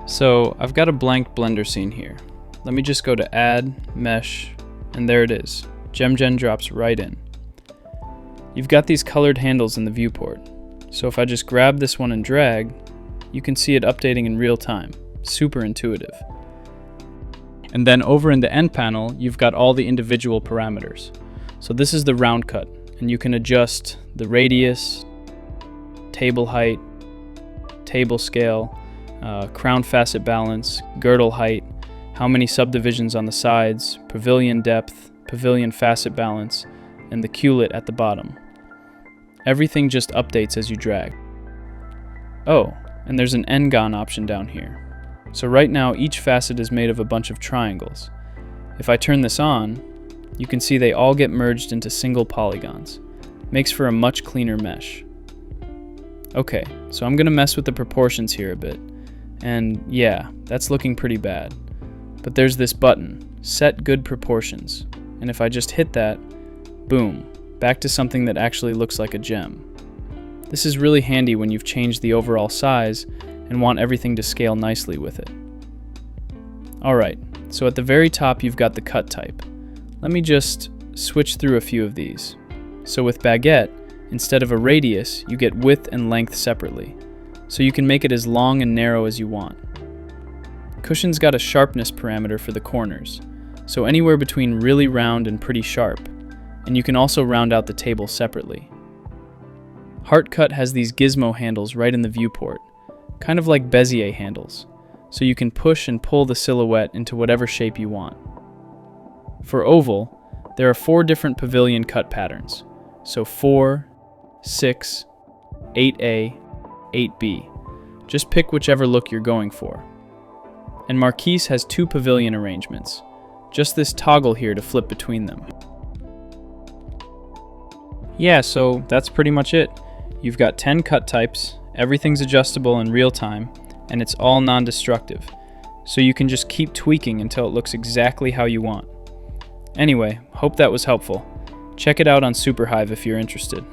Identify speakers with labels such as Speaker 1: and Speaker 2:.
Speaker 1: So I've got a blank Blender scene here. Let me just go to Add, Mesh, and there it is. Gemgen drops right in. You've got these colored handles in the viewport. So if I just grab this one and drag, you can see it updating in real time. Super intuitive. And then over in the end panel, you've got all the individual parameters. So this is the round cut, and you can adjust the radius, table height, table scale, crown facet balance, girdle height, how many subdivisions on the sides, pavilion depth, pavilion facet balance, and the culet at the bottom. Everything just updates as you drag. Oh, and there's an N-gon option down here. So right now each facet is made of a bunch of triangles. If I turn this on, you can see they all get merged into single polygons. Makes for a much cleaner mesh. Okay, so I'm gonna mess with the proportions here a bit. And yeah, that's looking pretty bad. But there's this button, Set Good Proportions. And if I just hit that, boom, back to something that actually looks like a gem. This is really handy when you've changed the overall size and want everything to scale nicely with it. Alright, so at the very top you've got the cut type. Let me just switch through a few of these. So with baguette, instead of a radius, you get width and length separately. So you can make it as long and narrow as you want. Cushion's got a sharpness parameter for the corners, so anywhere between really round and pretty sharp, and you can also round out the table separately. Heart cut has these Gizmo handles right in the viewport, kind of like Bezier handles, so you can push and pull the silhouette into whatever shape you want. For oval, there are 4 different pavilion cut patterns, so 4, 6, 8A, 8B. Just pick whichever look you're going for. And Marquise has 2 pavilion arrangements, just this toggle here to flip between them. Yeah, so that's pretty much it. You've got 10 cut types, everything's adjustable in real time, and it's all non-destructive, so you can just keep tweaking until it looks exactly how you want. Anyway, hope that was helpful. Check it out on Superhive if you're interested.